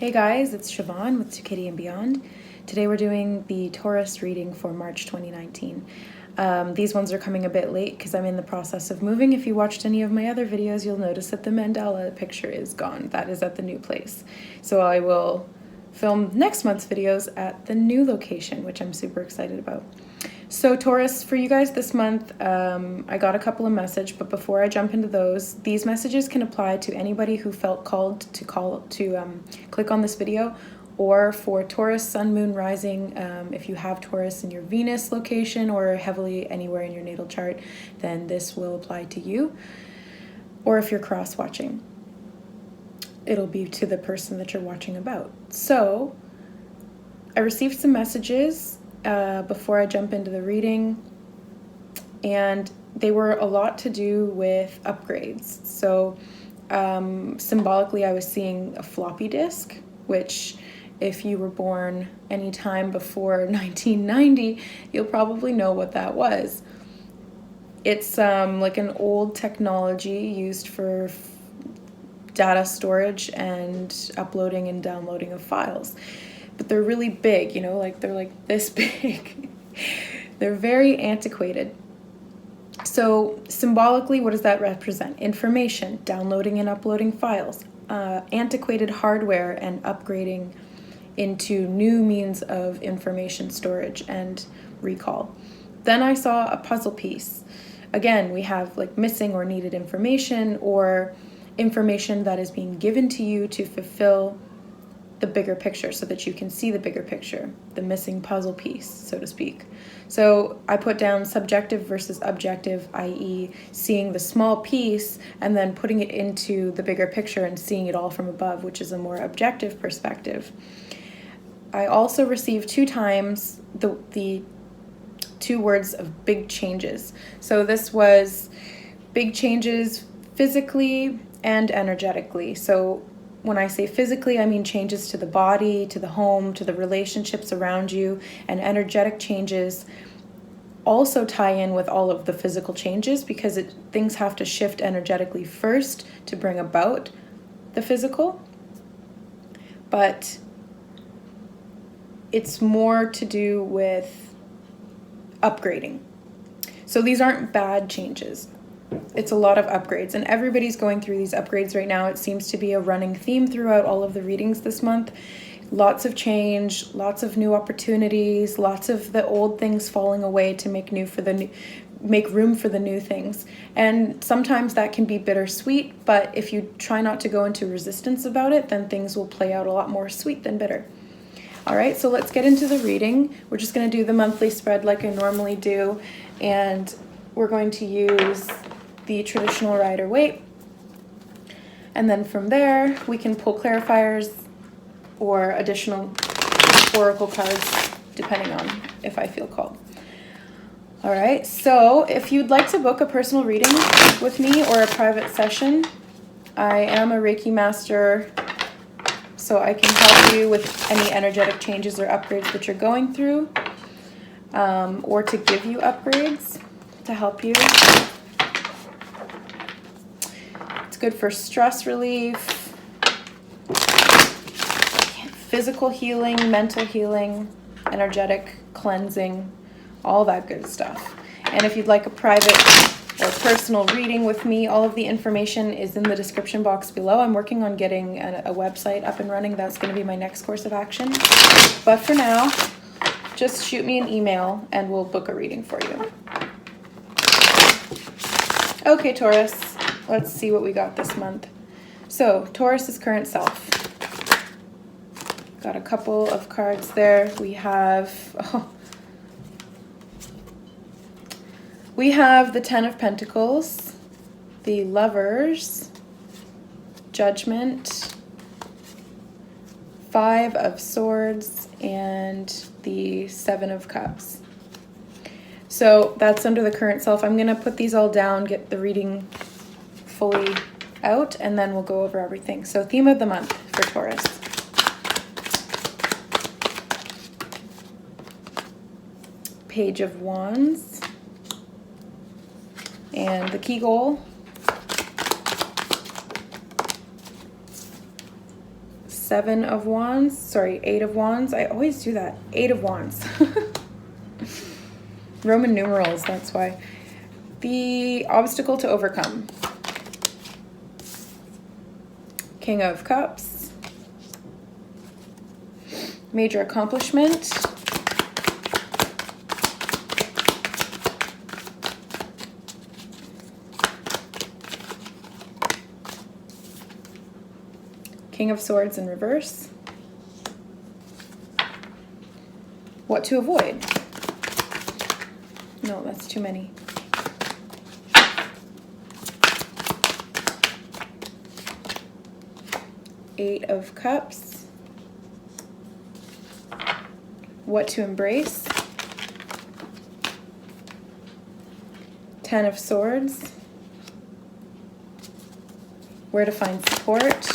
Hey guys, it's Siobhan with To Kitty and Beyond. Today we're doing the Taurus reading for March 2019. These ones are coming a bit late because I'm in the process of moving. If you watched any of my other videos, you'll notice that the mandala picture is gone. That is at the new place. So I will film next month's videos at the new location, which I'm super excited about. So Taurus, for you guys this month, I got a couple of messages, but before I jump into those, these messages can apply to anybody who felt called to click on this video, or for Taurus, Sun, Moon, Rising. If you have Taurus in your Venus location or heavily anywhere in your natal chart, then this will apply to you. Or if you're cross-watching, it'll be to the person that you're watching about. So I received some messages before I jump into the reading, and they were a lot to do with upgrades. So symbolically, I was seeing a floppy disk, which if you were born any time before 1990, you'll probably know what that was. It's like an old technology used for data storage and uploading and downloading of files. But they're really big, you know, like they're like this big. They're very antiquated. So symbolically, what does that represent? Information, downloading and uploading files, antiquated hardware and upgrading into new means of information storage and recall. Then I saw a puzzle piece. Again, we have like missing or needed information, or information that is being given to you to fulfill the bigger picture so that you can see the bigger picture, the missing puzzle piece, so to speak. So I put down subjective versus objective, i.e. seeing the small piece and then putting it into the bigger picture and seeing it all from above, which is a more objective perspective. I also received 2 times the 2 words of big changes. So this was big changes physically and energetically. So when I say physically, I mean changes to the body, to the home, to the relationships around you, and energetic changes also tie in with all of the physical changes, because things have to shift energetically first to bring about the physical. But it's more to do with upgrading. So these aren't bad changes. It's a lot of upgrades, and everybody's going through these upgrades right now. It seems to be a running theme throughout all of the readings this month. Lots of change, lots of new opportunities, lots of the old things falling away to make room for the new things. And sometimes that can be bittersweet, but if you try not to go into resistance about it, then things will play out a lot more sweet than bitter. All right, so let's get into the reading. We're just going to do the monthly spread like I normally do, and we're going to use the traditional Rider-Waite, and then from there we can pull clarifiers or additional oracle cards depending on if I feel called. All right, so if you'd like to book a personal reading with me or a private session, I am a Reiki master, so I can help you with any energetic changes or upgrades that you're going through, or to give you upgrades to help you. It's good for stress relief, physical healing, mental healing, energetic cleansing, all that good stuff. And if you'd like a private or personal reading with me, all of the information is in the description box below. I'm working on getting a website up and running. That's going to be my next course of action. But for now, just shoot me an email and we'll book a reading for you. Okay, Taurus. Let's see what we got this month. So, Taurus's current self. Got a couple of cards there. We have the 10 of Pentacles, the Lovers, Judgment, 5 of Swords, and the 7 of Cups. So that's under the current self. I'm going to put these all down, get the reading fully out, and then we'll go over everything. So theme of the month for Taurus. Page of Wands. And the key goal. 8 of Wands. I always do that. 8 of Wands. Roman numerals, that's why. The obstacle to overcome. King of Cups. Major accomplishment. King of Swords in reverse. What to avoid? No, that's too many. Eight of Cups. What to embrace? 10 of Swords. Where to find support?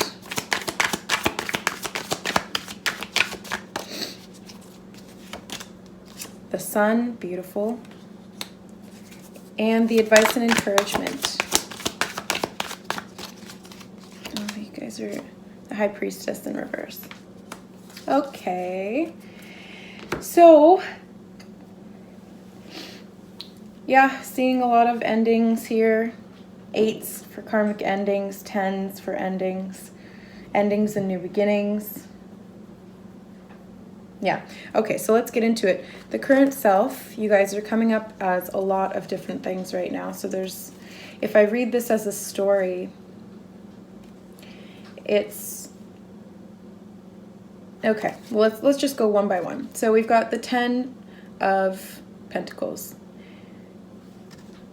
The Sun, beautiful. And the advice and encouragement. Oh, you guys are the High Priestess in reverse. Okay. So, yeah, seeing a lot of endings here. 8s for karmic endings, 10s for endings, endings and new beginnings. Yeah, okay, so let's get into it. The current self, you guys are coming up as a lot of different things right now. So there's, if I read this as a story, it's, okay, well, let's just go one by one. So we've got the 10 of Pentacles.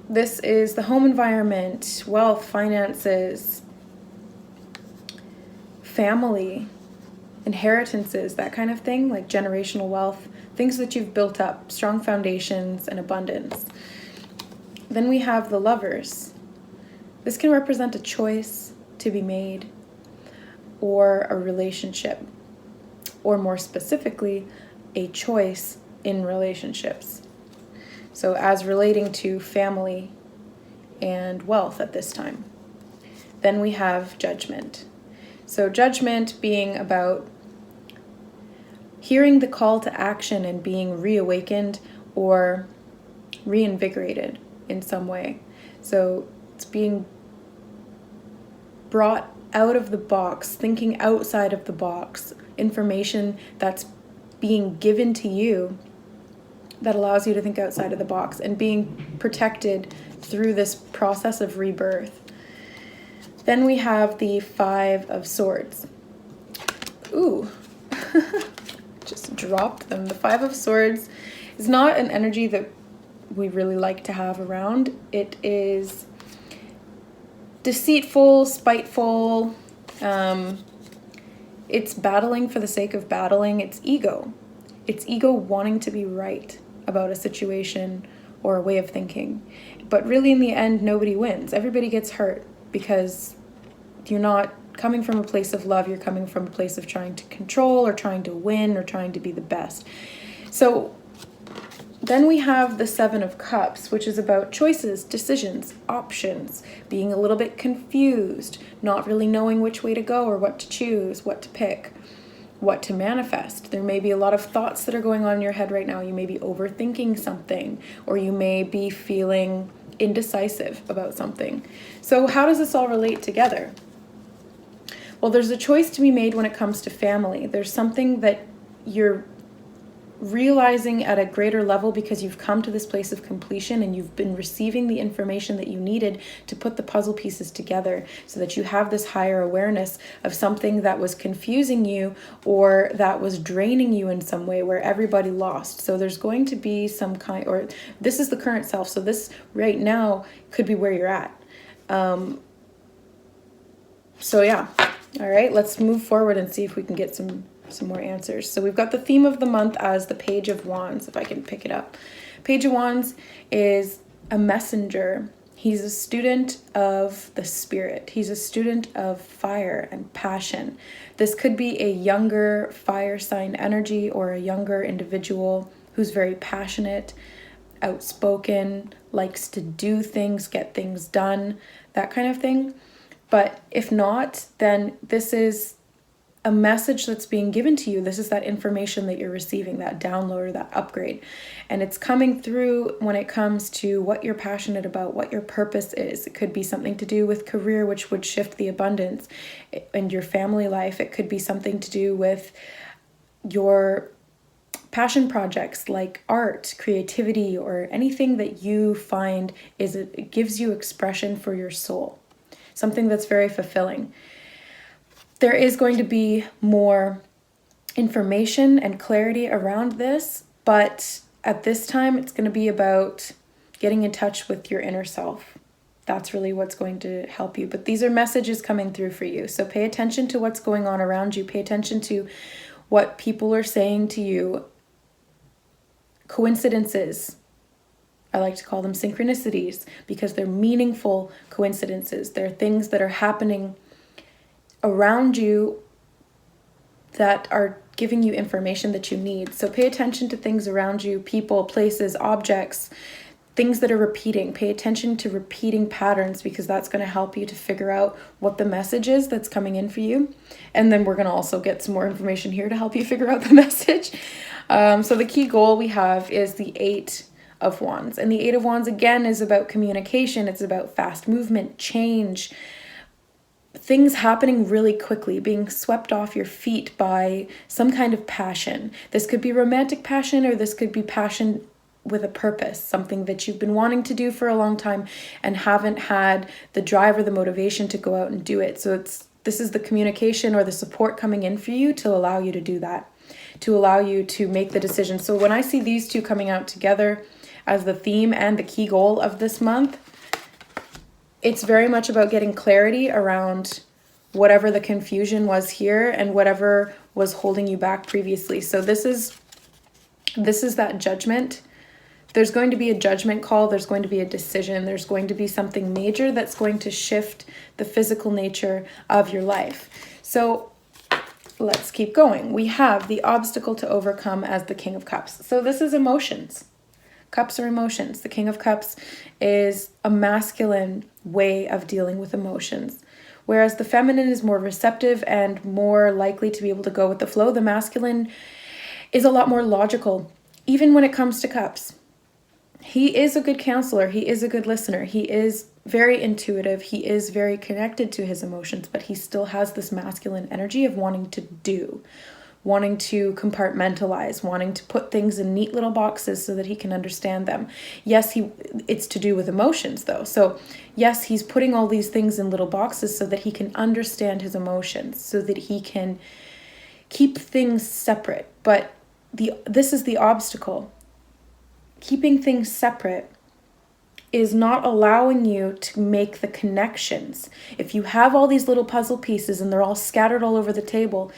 This is the home environment, wealth, finances, family, inheritances, that kind of thing, like generational wealth, things that you've built up, strong foundations and abundance. Then we have the Lovers. This can represent a choice to be made or a relationship, or more specifically, a choice in relationships. So as relating to family and wealth at this time. Then we have Judgment. So Judgment being about hearing the call to action and being reawakened or reinvigorated in some way. So it's being brought out of the box, thinking outside of the box, information that's being given to you that allows you to think outside of the box and being protected through this process of rebirth. Then we have the 5 of Swords. Ooh, just dropped them. The 5 of Swords is not an energy that we really like to have around. It is deceitful, spiteful. It's battling for the sake of battling. It's ego. It's ego wanting to be right about a situation or a way of thinking. But really in the end, nobody wins. Everybody gets hurt because you're not coming from a place of love. You're coming from a place of trying to control or trying to win or trying to be the best. So then we have the 7 of Cups, which is about choices, decisions, options, being a little bit confused, not really knowing which way to go or what to choose, what to pick, what to manifest. There may be a lot of thoughts that are going on in your head right now. You may be overthinking something, or you may be feeling indecisive about something. So how does this all relate together? Well, there's a choice to be made when it comes to family. There's something that you're realizing at a greater level because you've come to this place of completion and you've been receiving the information that you needed to put the puzzle pieces together so that you have this higher awareness of something that was confusing you or that was draining you in some way where everybody lost. So there's going to be some kind, or this is the current self. So this right now could be where you're at. So yeah. All right, let's move forward and see if we can get some more answers. So we've got the theme of the month as the Page of Wands, if I can pick it up. Page of Wands is a messenger. He's a student of the spirit. He's a student of fire and passion. This could be a younger fire sign energy or a younger individual who's very passionate, outspoken, likes to do things, get things done, that kind of thing. But if not, then this is a message that's being given to you. This is that information that you're receiving, that download or that upgrade. And it's coming through when it comes to what you're passionate about, what your purpose is. It could be something to do with career, which would shift the abundance, and your family life. It could be something to do with your passion projects like art, creativity, or anything that you find it gives you expression for your soul. Something that's very fulfilling. There is going to be more information and clarity around this, but at this time, it's going to be about getting in touch with your inner self. That's really what's going to help you. But these are messages coming through for you. So pay attention to what's going on around you. Pay attention to what people are saying to you. Coincidences. I like to call them synchronicities because they're meaningful coincidences. They're things that are happening around you that are giving you information that you need. So pay attention to things around you, people, places, objects, things that are repeating. Pay attention to repeating patterns because that's going to help you to figure out what the message is that's coming in for you. And then we're going to also get some more information here to help you figure out the message. So the key goal we have is the 8 of Wands. And the 8 of Wands, again, is about communication. It's about fast movement, change, things happening really quickly, being swept off your feet by some kind of passion. This could be romantic passion, or this could be passion with a purpose, something that you've been wanting to do for a long time and haven't had the drive or the motivation to go out and do it. So this is the communication or the support coming in for you to allow you to do that, to allow you to make the decision. So when I see these two coming out together as the theme and the key goal of this month, it's very much about getting clarity around whatever the confusion was here and whatever was holding you back previously. So this is that judgment. There's going to be a judgment call. There's going to be a decision. There's going to be something major that's going to shift the physical nature of your life. So let's keep going. We have the obstacle to overcome as the King of Cups. So this is emotions. Cups are emotions. The King of Cups is a masculine way of dealing with emotions. Whereas the feminine is more receptive and more likely to be able to go with the flow, the masculine is a lot more logical, even when it comes to cups. He is a good counselor. He is a good listener. He is very intuitive. He is very connected to his emotions, but he still has this masculine energy of wanting to do, wanting to compartmentalize, wanting to put things in neat little boxes so that he can understand them. Yes, it's to do with emotions though. So yes, he's putting all these things in little boxes so that he can understand his emotions, so that he can keep things separate. But this is the obstacle. Keeping things separate is not allowing you to make the connections. If you have all these little puzzle pieces and they're all scattered all over the table,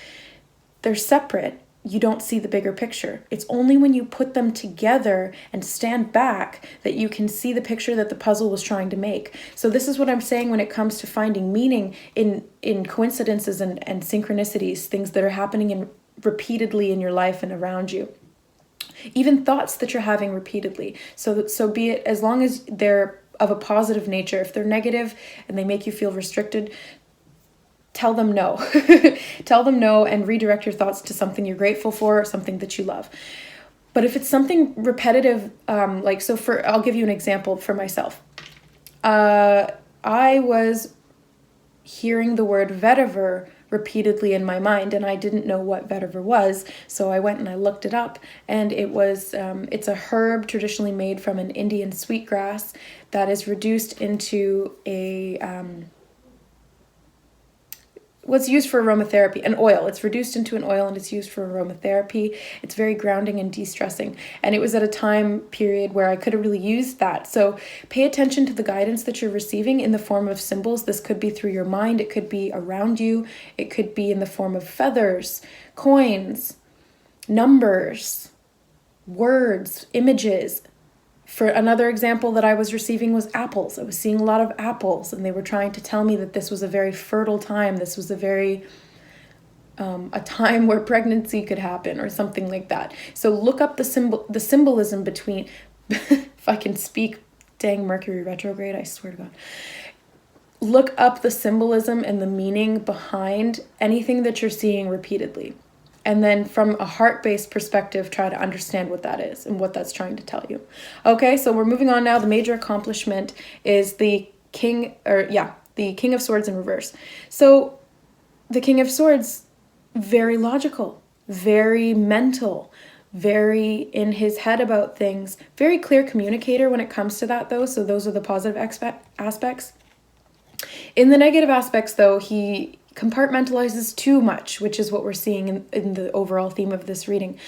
they're separate, you don't see the bigger picture. It's only when you put them together and stand back that you can see the picture that the puzzle was trying to make. So this is what I'm saying when it comes to finding meaning in coincidences and synchronicities, things that are happening repeatedly in your life and around you. Even thoughts that you're having repeatedly. So be it, as long as they're of a positive nature. If they're negative and they make you feel restricted, tell them no. Tell them no and redirect your thoughts to something you're grateful for, or something that you love. But if it's something repetitive, I'll give you an example for myself. I was hearing the word vetiver repeatedly in my mind, and I didn't know what vetiver was, so I went and I looked it up, and it was it's a herb traditionally made from an Indian sweetgrass that is reduced into what's used for aromatherapy, an oil. It's reduced into an oil and it's used for aromatherapy. It's very grounding and de-stressing. And it was at a time period where I could have really used that. So pay attention to the guidance that you're receiving in the form of symbols. This could be through your mind. It could be around you. It could be in the form of feathers, coins, numbers, words, images. For another example that I was receiving was apples. I was seeing a lot of apples, and they were trying to tell me that this was a very fertile time. This was a time where pregnancy could happen or something like that. So look up the symbolism between, if I can speak, dang Mercury retrograde, I swear to God. look up the symbolism and the meaning behind anything that you're seeing repeatedly. And then from a heart-based perspective, try to understand what that is and what that's trying to tell you. Okay, so we're moving on now. The major accomplishment is the King of Swords in reverse. So the King of Swords, very logical, very mental, very in his head about things, very clear communicator when it comes to that though. So those are the positive aspects. In the negative aspects though, he compartmentalizes too much, which is what we're seeing in the overall theme of this reading.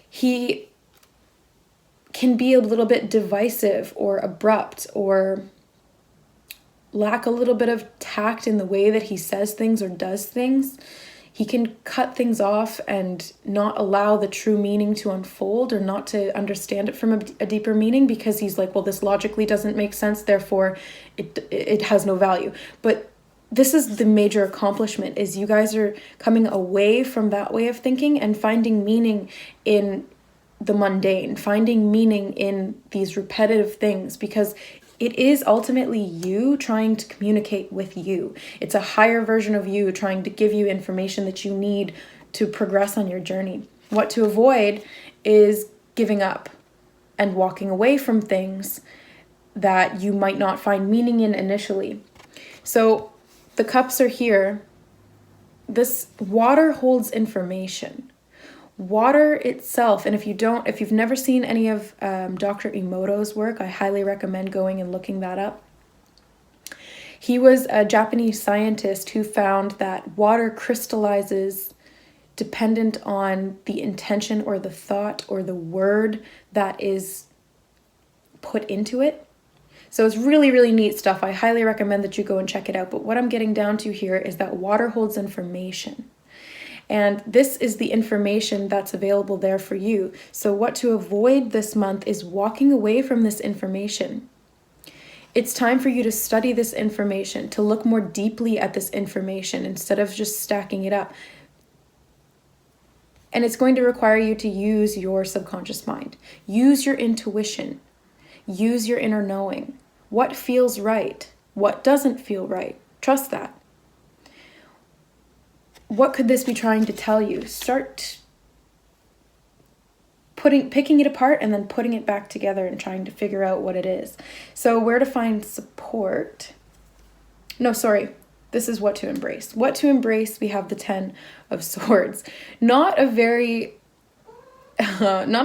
He can be a little bit divisive or abrupt or lack a little bit of tact in the way that he says things or does things. He can cut things off and not allow the true meaning to unfold or not to understand it from a deeper meaning because he's like, well, this logically doesn't make sense, therefore it has no value. But this is the major accomplishment, is you guys are coming away from that way of thinking and finding meaning in the mundane, finding meaning in these repetitive things, because it is ultimately you trying to communicate with you. It's a higher version of you trying to give you information that you need to progress on your journey. What to avoid is giving up and walking away from things that you might not find meaning in initially. So the cups are here. This water holds information. Water itself, and if you've never seen any of Dr. Emoto's work, I highly recommend going and looking that up. He was a Japanese scientist who found that water crystallizes dependent on the intention or the thought or the word that is put into it. So it's really, really neat stuff. I highly recommend that you go and check it out. But what I'm getting down to here is that water holds information. And this is the information that's available there for you. So what to avoid this month is walking away from this information. It's time for you to study this information, to look more deeply at this information instead of just stacking it up. And it's going to require you to use your subconscious mind. Use your intuition. Use your inner knowing. What feels right? What doesn't feel right? Trust that. What could this be trying to tell you? Start picking it apart and then putting it back together and trying to figure out what it is. So where to find support? No, sorry. This is what to embrace. What to embrace, we have the 10 of Swords. Not a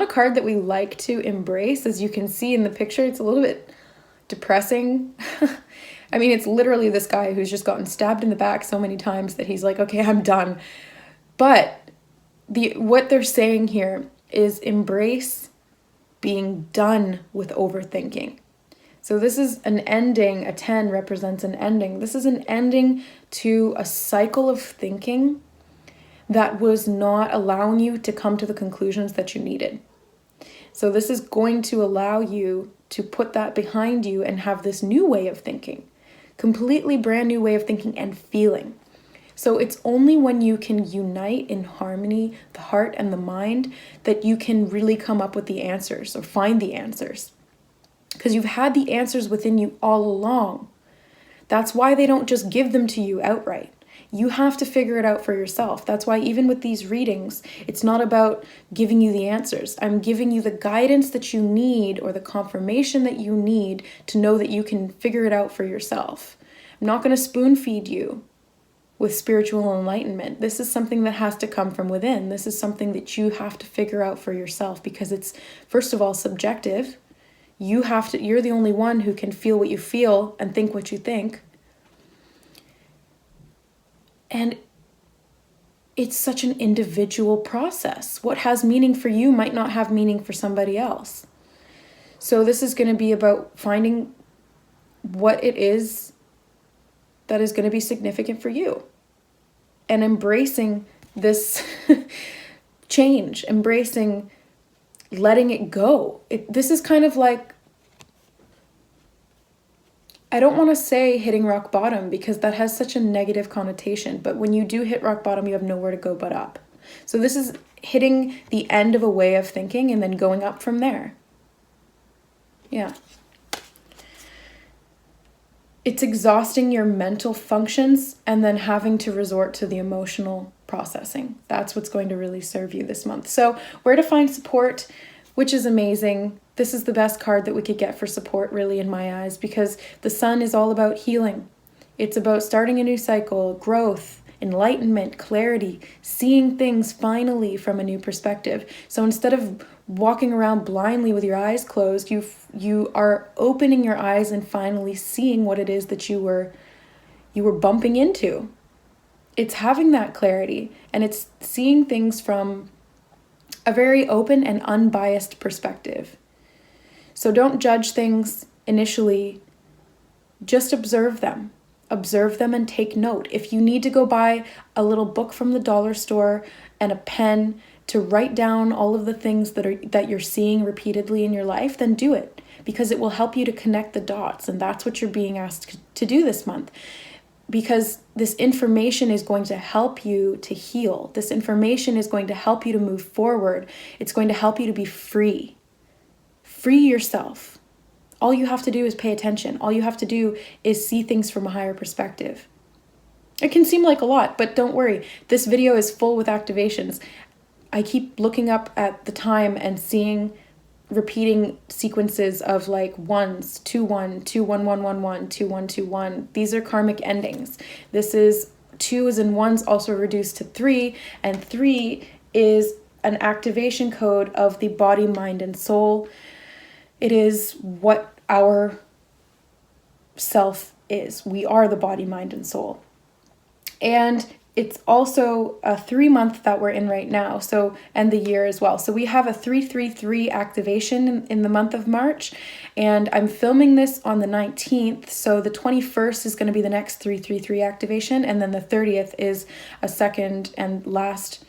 card that we like to embrace. As you can see in the picture, it's a little bit depressing. I mean, it's literally this guy who's just gotten stabbed in the back so many times that he's like, okay, I'm done. But what they're saying here is embrace being done with overthinking. So this is an ending. A 10 represents an ending. This is an ending to a cycle of thinking that was not allowing you to come to the conclusions that you needed. So this is going to allow you to put that behind you and have this new way of thinking. Completely brand new way of thinking and feeling. So it's only when you can unite in harmony, the heart and the mind, that you can really come up with the answers or find the answers. Because you've had the answers within you all along. That's why they don't just give them to you outright. You have to figure it out for yourself. That's why even with these readings, it's not about giving you the answers. I'm giving you the guidance that you need or the confirmation that you need to know that you can figure it out for yourself. I'm not going to spoon feed you with spiritual enlightenment. This is something that has to come from within. This is something that you have to figure out for yourself because it's, first of all, subjective. You're the only one who can feel what you feel and think what you think. And it's such an individual process. What has meaning for you might not have meaning for somebody else. So this is going to be about finding what it is that is going to be significant for you. And embracing this change, embracing letting it go. This is kind of like, I don't want to say hitting rock bottom because that has such a negative connotation, but when you do hit rock bottom, you have nowhere to go but up. So this is hitting the end of a way of thinking and then going up from there. Yeah. it's exhausting your mental functions and then having to resort to the emotional processing. That's what's going to really serve you this month. So where to find support, which is amazing. This is the best card that we could get for support, really, in my eyes, because the sun is all about healing. It's about starting a new cycle, growth, enlightenment, clarity, seeing things finally from a new perspective. So instead of walking around blindly with your eyes closed, you are opening your eyes and finally seeing what it is that you were bumping into. It's having that clarity, and it's seeing things from a very open and unbiased perspective. So don't judge things initially, just observe them. Observe them and take note. If you need to go buy a little book from the dollar store and a pen to write down all of the things that you're seeing repeatedly in your life, then do it, because it will help you to connect the dots, and that's what you're being asked to do this month. Because this information is going to help you to heal. This information is going to help you to move forward. It's going to help you to be free. Free yourself. All you have to do is pay attention. All you have to do is see things from a higher perspective. It can seem like a lot, but don't worry. This video is full with activations. I keep looking up at the time and seeing repeating sequences of like ones, 2-1, 2-1-1-1-1, 2-1-2-1. These are karmic endings. This is 2s and 1s also reduced to 3, and 3 is an activation code of the body, mind, and soul. It is what our self is. We are the body, mind, and soul. And it's also a 3-month that we're in right now, so, and the year as well. So we have a 333 activation in the month of March, and I'm filming this on the 19th, so the 21st is going to be the next 333 activation, and then the 30th is a second and last.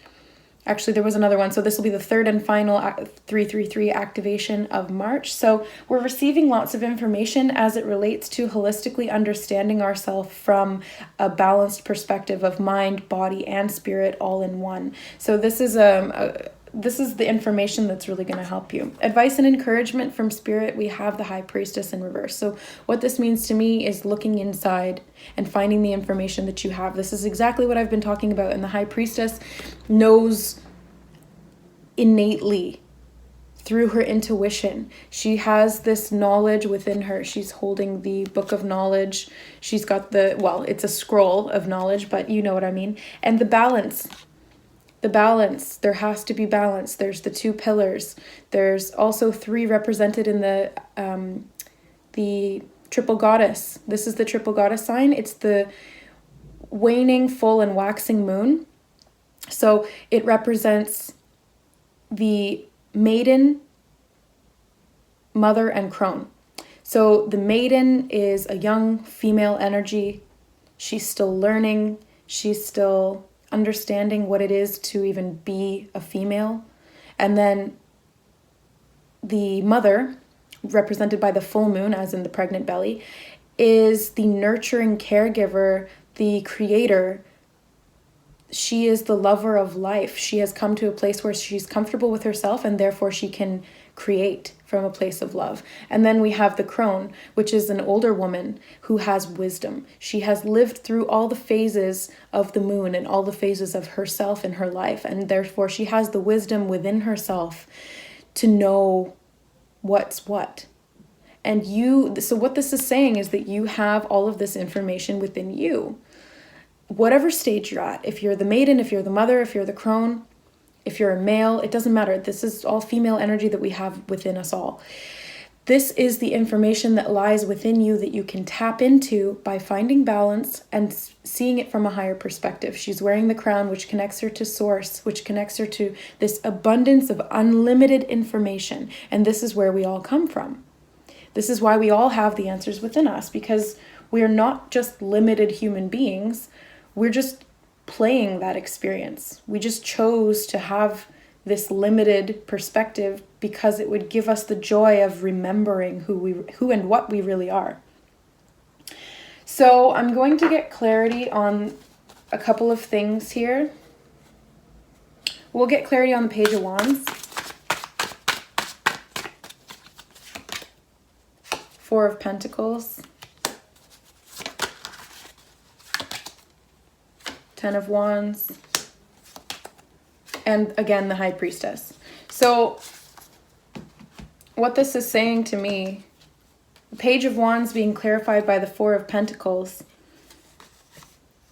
Actually, there was another one, so this will be the third and final 333 activation of March. So we're receiving lots of information as it relates to holistically understanding ourselves from a balanced perspective of mind, body, and spirit all in one. So this is the information that's really going to help you. Advice and encouragement from Spirit, we have the High Priestess in reverse. So what this means to me is looking inside and finding the information that you have. This is exactly what I've been talking about, and the High Priestess knows innately through her intuition. She has this knowledge within her. She's holding the book of knowledge. She's got it's a scroll of knowledge, but you know what I mean. And the balance, there has to be balance. There's the 2 pillars. There's also 3 represented in the triple goddess. This is the triple goddess sign. It's the waning, full, and waxing moon. So it represents the maiden, mother, and crone. So the maiden is a young female energy. She's still learning. She's still understanding what it is to even be a female. And then the mother, represented by the full moon, as in the pregnant belly, is the nurturing caregiver, the creator. She is the lover of life. She has come to a place where she's comfortable with herself, and therefore she can create from a place of love. And then we have the crone, which is an older woman who has wisdom. She has lived through all the phases of the moon and all the phases of herself in her life, and therefore she has the wisdom within herself to know what's what. And so what this is saying is that you have all of this information within you. Whatever stage you're at, if you're the maiden, if you're the mother, if you're the crone, if you're a male, it doesn't matter. This is all female energy that we have within us all. This is the information that lies within you that you can tap into by finding balance and seeing it from a higher perspective. She's wearing the crown, which connects her to source, which connects her to this abundance of unlimited information. And this is where we all come from. This is why we all have the answers within us, because we are not just limited human beings. We're just playing that experience. We just chose to have this limited perspective because it would give us the joy of remembering who and what we really are. So I'm going to get clarity on a couple of things here. We'll get clarity on the Page of Wands. 4 of Pentacles. Ten of Wands, and again, the High Priestess. So what this is saying to me, the Page of Wands being clarified by the Four of Pentacles,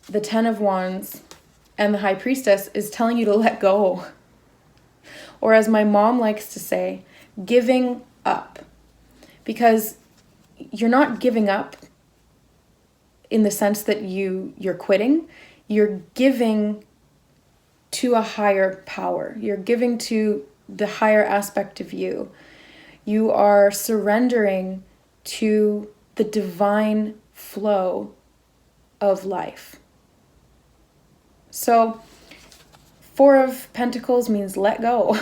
the Ten of Wands, and the High Priestess is telling you to let go. Or as my mom likes to say, giving up. Because you're not giving up in the sense that you're quitting. You're giving to a higher power. You're giving to the higher aspect of you. You are surrendering to the divine flow of life. So, Four of Pentacles means let go.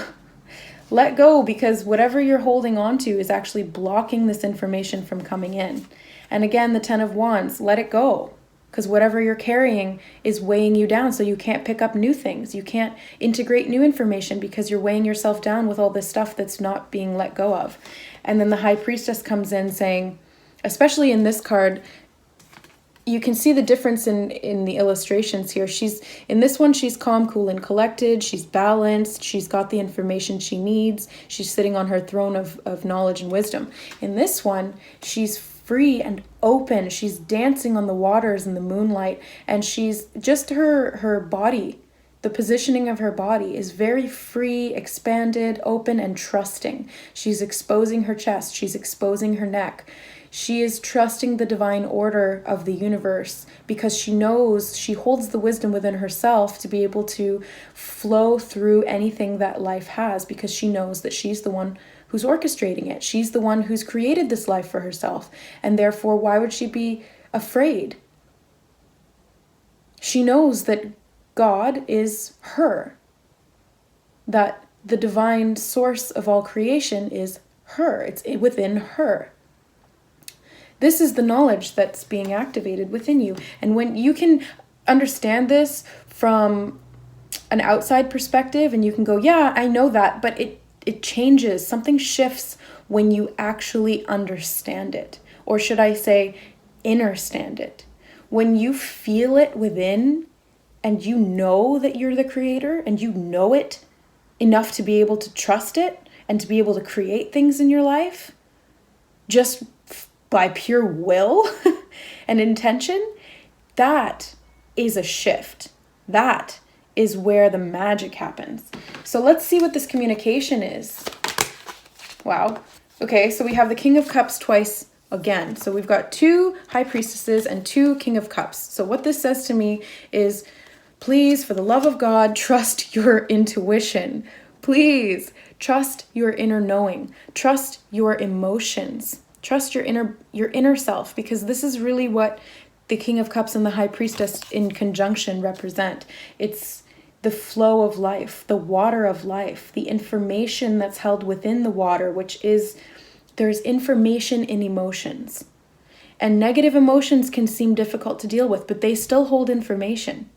Let go, because whatever you're holding on to is actually blocking this information from coming in. And again, the Ten of Wands, let it go. Because whatever you're carrying is weighing you down, so you can't pick up new things. You can't integrate new information because you're weighing yourself down with all this stuff that's not being let go of. And then the High Priestess comes in saying, especially in this card, you can see the difference in the illustrations here. In this one, she's calm, cool, and collected. She's balanced. She's got the information she needs. She's sitting on her throne of knowledge and wisdom. In this one, she's free and open. She's dancing on the waters in the moonlight. And she's just her body, the positioning of her body is very free, expanded, open, and trusting. She's exposing her chest. She's exposing her neck. She is trusting the divine order of the universe because she knows, she holds the wisdom within herself to be able to flow through anything that life has, because she knows that she's the one who's orchestrating it. She's the one who's created this life for herself. And therefore, why would she be afraid? She knows that God is her, that the divine source of all creation is her. It's within her. This is the knowledge that's being activated within you. And when you can understand this from an outside perspective and you can go, yeah, I know that, but it changes. Something shifts when you actually understand it. Or should I say, understand it. When you feel it within and you know that you're the creator and you know it enough to be able to trust it and to be able to create things in your life, just by pure will and intention, that is a shift. That is where the magic happens. So let's see what this communication is. Wow. Okay, so we have the King of Cups twice again. So we've got 2 High Priestesses and 2 King of Cups. So what this says to me is, please, for the love of God, trust your intuition. Please trust your inner knowing. Trust your emotions. Trust your inner self, because this is really what the King of Cups and the High Priestess in conjunction represent. It's the flow of life, the water of life, the information that's held within the water, which is, there's information in emotions. And negative emotions can seem difficult to deal with, but they still hold information.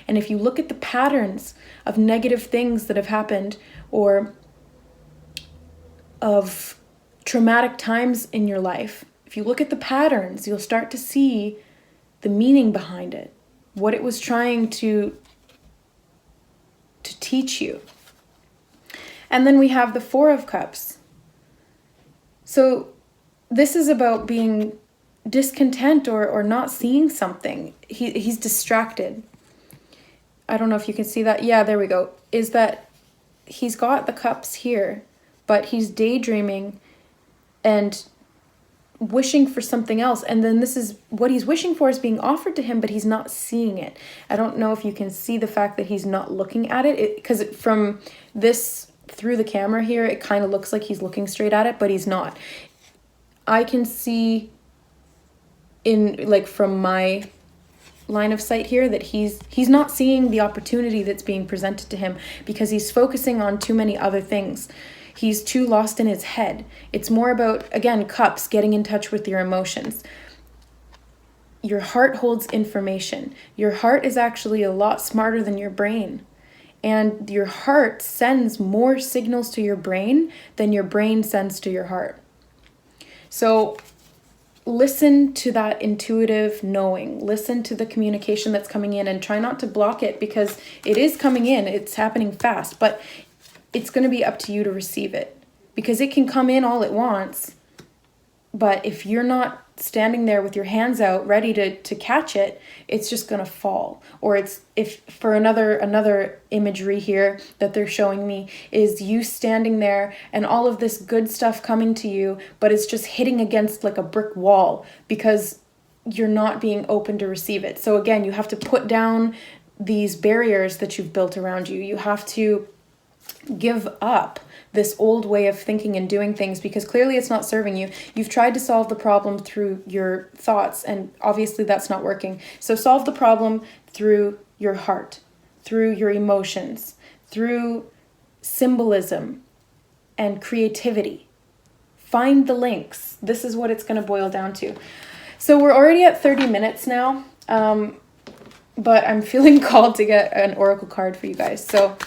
And if you look at the patterns of negative things that have happened, or of traumatic times in your life, if you look at the patterns, you'll start to see the meaning behind it, what it was trying to teach you. And then we have the Four of Cups. So this is about being discontent or not seeing something. He's distracted. I don't know if you can see that. Yeah, there we go. Is that he's got the cups here, but he's daydreaming and wishing for something else. And then this is what he's wishing for is being offered to him, but he's not seeing it. I don't know if you can see the fact that he's not looking at it, because from this, through the camera here, it kind of looks like he's looking straight at it, but he's not. I can see from my line of sight here that he's not seeing the opportunity that's being presented to him, because he's focusing on too many other things. He's too lost in his head. It's more about, again, cups, getting in touch with your emotions. Your heart holds information. Your heart is actually a lot smarter than your brain. And your heart sends more signals to your brain than your brain sends to your heart. So listen to that intuitive knowing, listen to the communication that's coming in, and try not to block it, because it is coming in, it's happening fast, but it's going to be up to you to receive it, because it can come in all it wants. But if you're not standing there with your hands out ready to catch it, it's just going to fall. Or if for another imagery here that they're showing me is you standing there and all of this good stuff coming to you, but it's just hitting against like a brick wall because you're not being open to receive it. So again, you have to put down these barriers that you've built around you. You have to give up this old way of thinking and doing things, because clearly it's not serving you. You've tried to solve the problem through your thoughts, and obviously that's not working. So solve the problem through your heart, through your emotions, through symbolism and creativity. Find the links. This is what it's going to boil down to. So we're already at 30 minutes now, but I'm feeling called to get an oracle card for you guys. So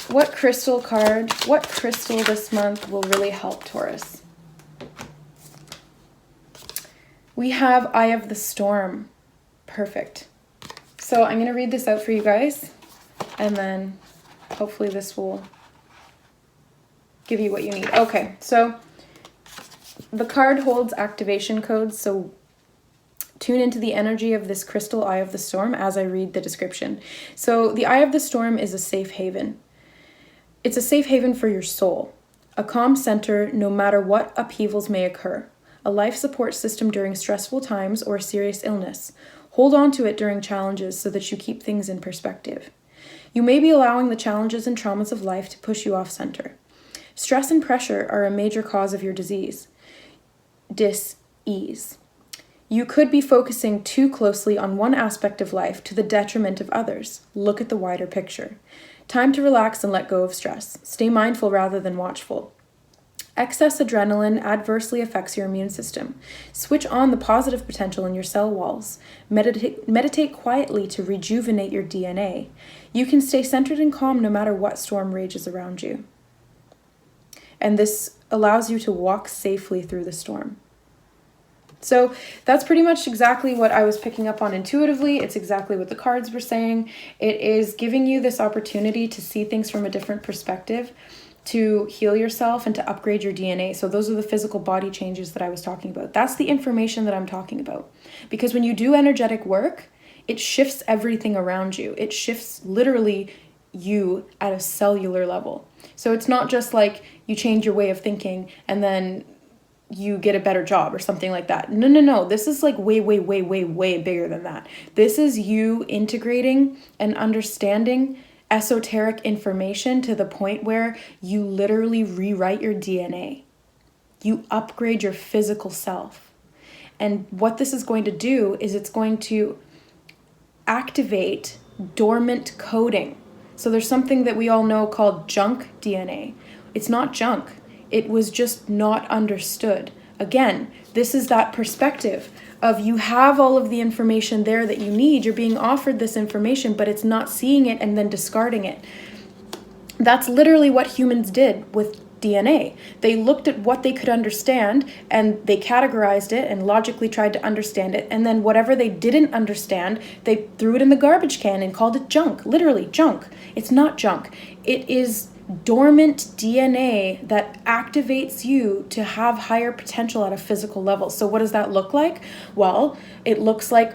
what crystal this month will really help Taurus? We have Eye of the Storm. Perfect. So I'm going to read this out for you guys, and then hopefully this will give you what you need. Okay, so the card holds activation codes, so tune into the energy of this crystal Eye of the Storm as I read the description. So the Eye of the Storm is a safe haven. It's a safe haven for your soul, a calm center no matter what upheavals may occur, a life support system during stressful times or serious illness. Hold on to it during challenges so that you keep things in perspective. You may be allowing the challenges and traumas of life to push you off center. Stress and pressure are a major cause of your dis-ease. You could be focusing too closely on one aspect of life to the detriment of others. Look at the wider picture. Time to relax and let go of stress. Stay mindful rather than watchful. Excess adrenaline adversely affects your immune system. Switch on the positive potential in your cell walls. Meditate quietly to rejuvenate your DNA. You can stay centered and calm no matter what storm rages around you. And this allows you to walk safely through the storm. So that's pretty much exactly what I was picking up on intuitively. It's exactly what the cards were saying. It is giving you this opportunity to see things from a different perspective, to heal yourself and to upgrade your DNA. So those are the physical body changes that I was talking about. That's the information that I'm talking about. Because when you do energetic work, it shifts everything around you. It shifts literally you at a cellular level. So it's not just like you change your way of thinking and then you get a better job or something like that. No. This is like way bigger than that. This is you integrating and understanding esoteric information to the point where you literally rewrite your DNA. You upgrade your physical self. And what this is going to do is it's going to activate dormant coding. So there's something that we all know called junk DNA. It's not junk. It was just not understood. Again, this is that perspective of you have all of the information there that you need. You're being offered this information, but it's not seeing it and then discarding it. That's literally what humans did with DNA. They looked at what they could understand and they categorized it and logically tried to understand it. And then whatever they didn't understand, they threw it in the garbage can and called it junk. Literally junk. It's not junk. It is dormant DNA that activates you to have higher potential at a physical level. So what does that look like? Well, it looks like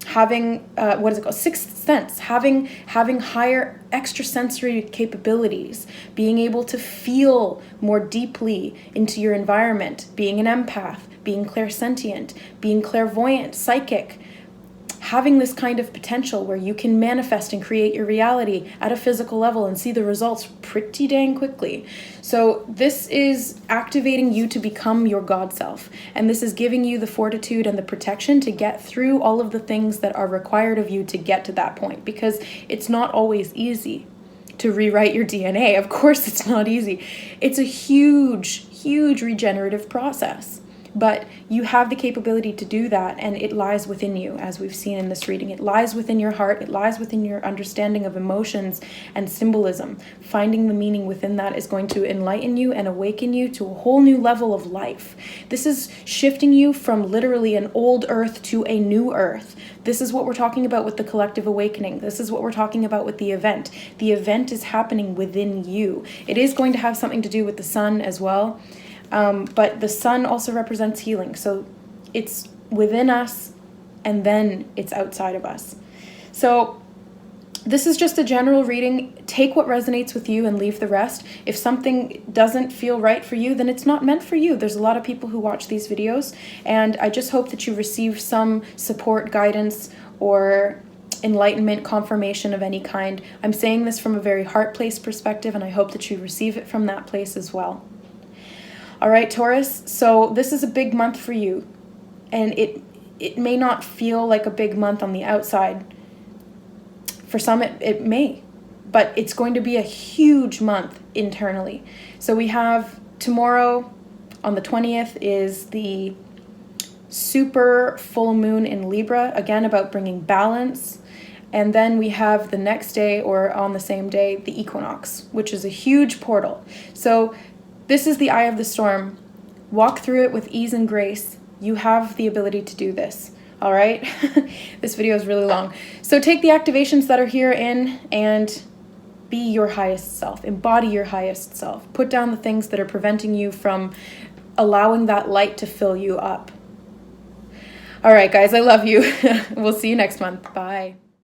having sixth sense, having higher extrasensory capabilities, being able to feel more deeply into your environment, being an empath, being clairsentient, being clairvoyant, psychic, having this kind of potential where you can manifest and create your reality at a physical level and see the results pretty dang quickly. So this is activating you to become your God self. And this is giving you the fortitude and the protection to get through all of the things that are required of you to get to that point, because it's not always easy to rewrite your DNA. Of course, it's not easy. It's a huge regenerative process. But you have the capability to do that, and it lies within you, as we've seen in this reading. It lies within your heart. It lies within your understanding of emotions and symbolism. Finding the meaning within that is going to enlighten you and awaken you to a whole new level of life. This is shifting you from literally an old earth to a new earth. This is what we're talking about with the collective awakening. This is what we're talking about with the event. The event is happening within you. It is going to have something to do with the sun as well. But the sun also represents healing. So it's within us and then it's outside of us. So this is just a general reading. Take what resonates with you and leave the rest. If something doesn't feel right for you, then it's not meant for you. There's a lot of people who watch these videos, and I just hope that you receive some support, guidance, or enlightenment, confirmation of any kind. I'm saying this from a very heart place perspective, and I hope that you receive it from that place as well. All right, Taurus, so this is a big month for you, and it may not feel like a big month on the outside. For some, it may, but it's going to be a huge month internally. So we have tomorrow on the 20th is the super full moon in Libra, again about bringing balance. And then we have the next day, or on the same day, the equinox, which is a huge portal. So this is the eye of the storm. Walk through it with ease and grace. You have the ability to do this. All right. This video is really long. So take the activations that are here in and be your highest self. Embody your highest self. Put down the things that are preventing you from allowing that light to fill you up. All right, guys, I love you. We'll see you next month. Bye.